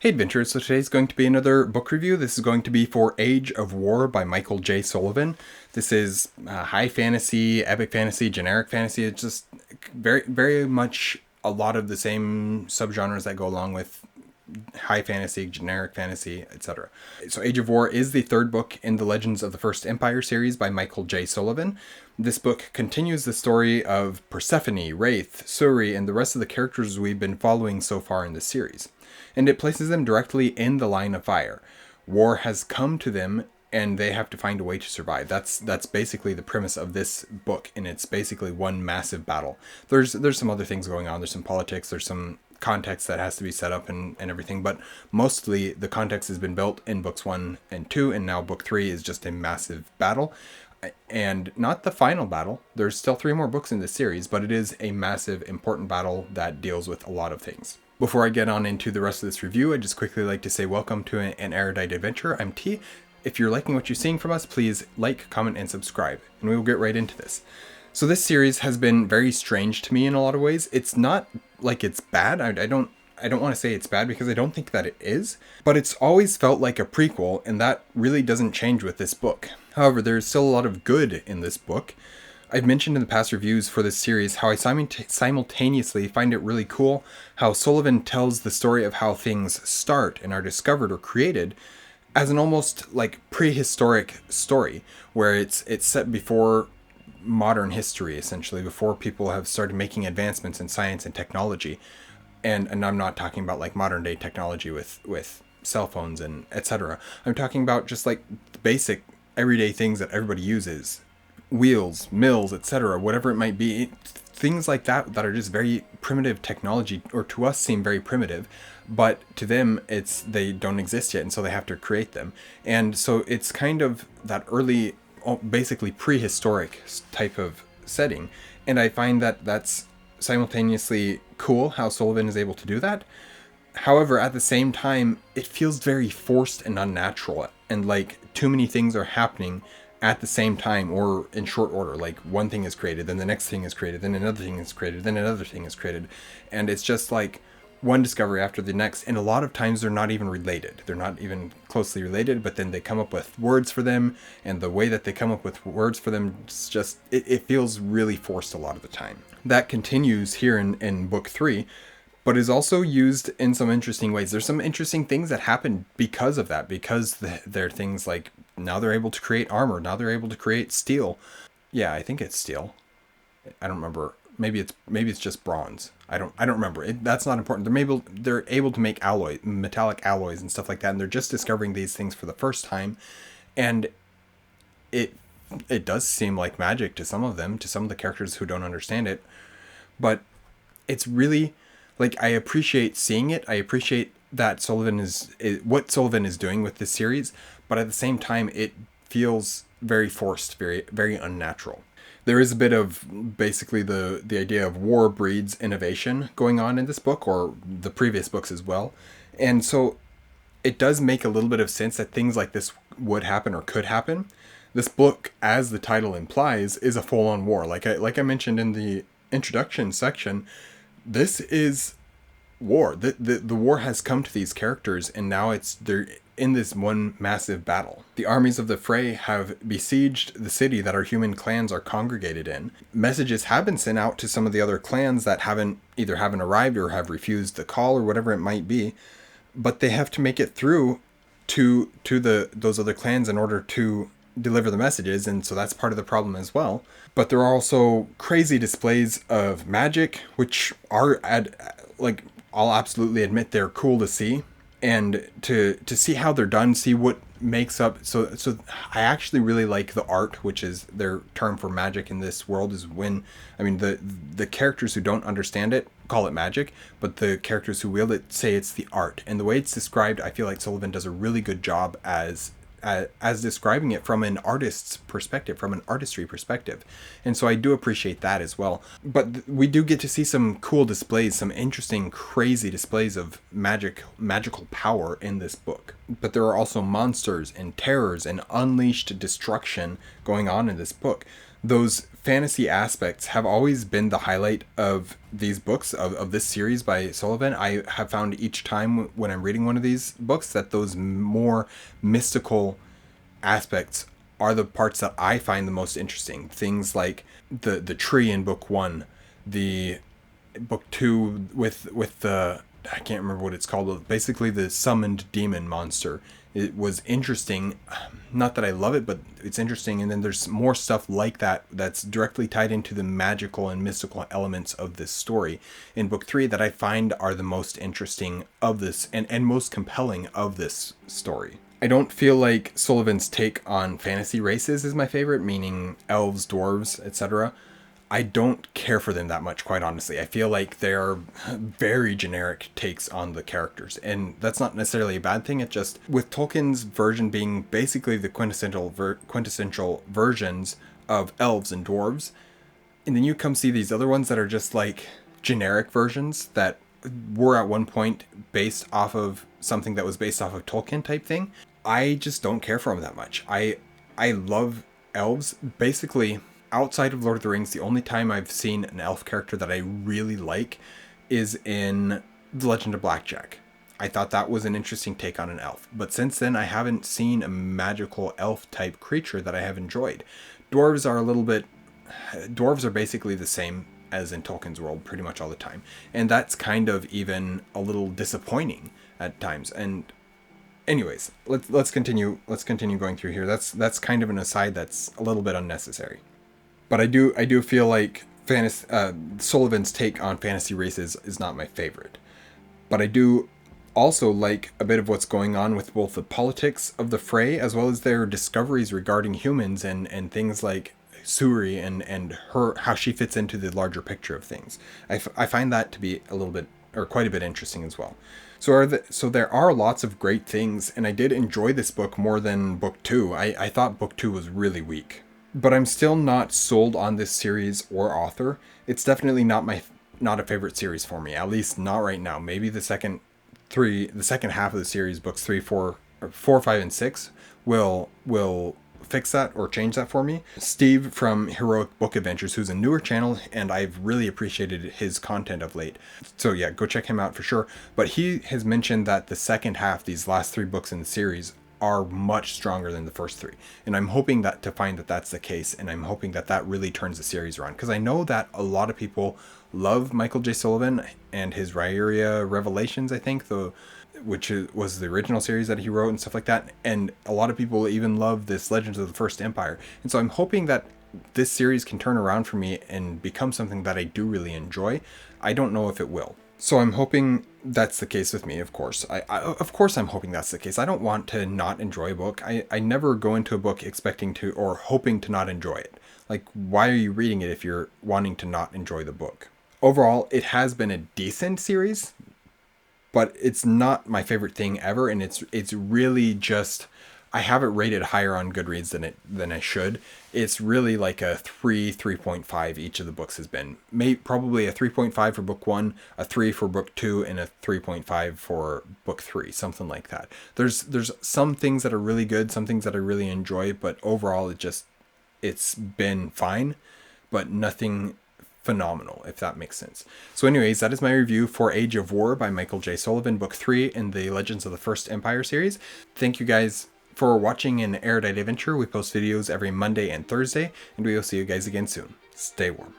Hey adventurers, so today's going to be another book review. This is going to be for Age of War by Michael J. Sullivan. This is high fantasy, epic fantasy, generic fantasy. It's just very much a lot of the same subgenres that go along with high fantasy, generic fantasy, etc. So Age of War is the third book in the Legends of the First Empire series by Michael J. Sullivan. This book continues the story of Persephone, Wraith, Suri, and the rest of the characters we've been following so far in the series. And it places them directly in the line of fire. War has come to them and they have to find a way to survive. That's basically the premise of this book, and it's basically one massive battle. There's some other things going on. There's some politics, there's some context that has to be set up and everything, but mostly the context has been built in books 1 and 2, and now book 3 is just a massive battle. And not the final battle. There's still 3 more books in this series, but it is a massive, important battle that deals with a lot of things. Before I get on into the rest of this review, I'd just quickly like to say welcome to an Erudite adventure. I'm T. If you're liking what you're seeing from us, please like, comment, and subscribe, and we will get right into this. So this series has been very strange to me in a lot of ways. It's not like it's bad. I don't want to say it's bad because I don't think that it is, but it's always felt like a prequel, and that really doesn't change with this book. However, there's still a lot of good in this book. I've mentioned in the past reviews for this series how I simultaneously find it really cool how Sullivan tells the story of how things start and are discovered or created as an almost like prehistoric story, where it's set before modern history, essentially, before people have started making advancements in science and technology. And I'm not talking about like modern day technology with cell phones and etc. I'm talking about just like the basic everyday things that everybody uses. Wheels, mills, etc., whatever it might be, things like that are just very primitive technology, or to us seem very primitive, but to them they don't exist yet, and so they have to create them. And so it's kind of that early, basically prehistoric type of setting, and I find that that's simultaneously cool how Sullivan is able to do that. However, at the same time, it feels very forced and unnatural, and like too many things are happening at the same time or in short order. Like one thing is created, then the next thing is created, then another thing is created, then another thing is created, and it's just like one discovery after the next. And a lot of times they're not even related, they're not even closely related, but then they come up with words for them, and the way that they come up with words for them, it's just it feels really forced a lot of the time. That continues here in book 3, but is also used in some interesting ways. There's some interesting things that happen because of that, because they're things like now they're able to create armor, now they're able to create steel. Yeah, I think it's steel. I don't remember. Maybe it's just bronze. I don't remember. That's not important. They're able to make metallic alloys and stuff like that, and they're just discovering these things for the first time, and it does seem like magic to some of them, to some of the characters who don't understand it, but it's really like, I appreciate seeing it. I appreciate that what Sullivan is doing with this series, but at the same time, it feels very forced, very unnatural. There is a bit of basically the idea of war breeds innovation going on in this book, or the previous books as well. And so it does make a little bit of sense that things like this would happen or could happen. This book, as the title implies, is a full-on war. Like I mentioned in the introduction section, this is war. The war has come to these characters, and now they're in this one massive battle. The armies of the Fray have besieged the city that our human clans are congregated in. Messages have been sent out to some of the other clans that haven't arrived or have refused the call or whatever it might be, but they have to make it through to those other clans in order to deliver the messages, and so that's part of the problem as well. But there are also crazy displays of magic, which are I'll absolutely admit they're cool to see, and to see how they're done, see what makes up. So I actually really like the art, which is their term for magic in this world. Is when, I mean, the characters who don't understand it call it magic, but the characters who wield it say it's the art. And the way it's described, I feel like Sullivan does a really good job as describing it from an artist's perspective, from an artistry perspective. And so I do appreciate that as well. But we do get to see some cool displays, some interesting, crazy displays of magical power in this book. But there are also monsters and terrors and unleashed destruction going on in this book. Those fantasy aspects have always been the highlight of these books, of this series by Sullivan. I have found each time when I'm reading one of these books that those more mystical aspects are the parts that I find the most interesting. Things like the tree in book 1, the book 2 with the, I can't remember what it's called, but basically the summoned demon monster. It was interesting. Not that I love it, but it's interesting. And then there's more stuff like that that's directly tied into the magical and mystical elements of this story in book 3 that I find are the most interesting of this and most compelling of this story. I don't feel like Sullivan's take on fantasy races is my favorite, meaning elves, dwarves, etc. I don't care for them that much, quite honestly. I feel like they're very generic takes on the characters, and that's not necessarily a bad thing. It just, with Tolkien's version being basically the quintessential versions of elves and dwarves, and then you come see these other ones that are just like generic versions that were at one point based off of something that was based off of Tolkien type thing. I just don't care for them that much. I love elves. Basically, outside of Lord of the Rings, the only time I've seen an elf character that I really like is in The Legend of Blackjack. I thought that was an interesting take on an elf. But since then, I haven't seen a magical elf type creature that I have enjoyed. Dwarves are basically the same as in Tolkien's world pretty much all the time. And that's kind of even a little disappointing at times. And anyways, let's continue going through here. That's kind of an aside that's a little bit unnecessary. But I do feel like Sullivan's take on fantasy races is not my favorite. But I do also like a bit of what's going on with both the politics of the fray as well as their discoveries regarding humans and things like Suri and her, how she fits into the larger picture of things. I find that to be a little bit, or quite a bit, interesting as well. So there are lots of great things, and I did enjoy this book more than book 2. I thought book 2 was really weak. But I'm still not sold on this series or author. It's definitely not a favorite series for me, at least not right now. Maybe the second half of the series, books 3, 4, 5, and 6, will fix that or change that for me. Steve from Heroic Book Adventures, who's a newer channel, and I've really appreciated his content of late. So yeah, go check him out for sure. But he has mentioned that the second half, these last 3 books in the series, are much stronger than the first 3. And I'm hoping to find that that's the case, and I'm hoping that really turns the series around. Because I know that a lot of people love Michael J. Sullivan and his Rhaeria Revelations, I think, which was the original series that he wrote and stuff like that. And a lot of people even love this Legends of the First Empire. And so I'm hoping that this series can turn around for me and become something that I do really enjoy. I don't know if it will. So I'm hoping that's the case with me, of course. Of course I'm hoping that's the case. I don't want to not enjoy a book. I never go into a book expecting to or hoping to not enjoy it. Like, why are you reading it if you're wanting to not enjoy the book? Overall, it has been a decent series, but it's not my favorite thing ever, and it's really just, I have it rated higher on Goodreads than I should. It's really like a 3.5 each of the books has been. Probably a 3.5 for book 1, a 3 for book 2, and a 3.5 for book 3, something like that. There's some things that are really good, some things that I really enjoy, but overall it's been fine, but nothing phenomenal, if that makes sense. So anyways, that is my review for Age of War by Michael J. Sullivan, book 3 in the Legends of the First Empire series. Thank you guys for watching an Erudite Adventure. We post videos every Monday and Thursday, and we will see you guys again soon. Stay warm.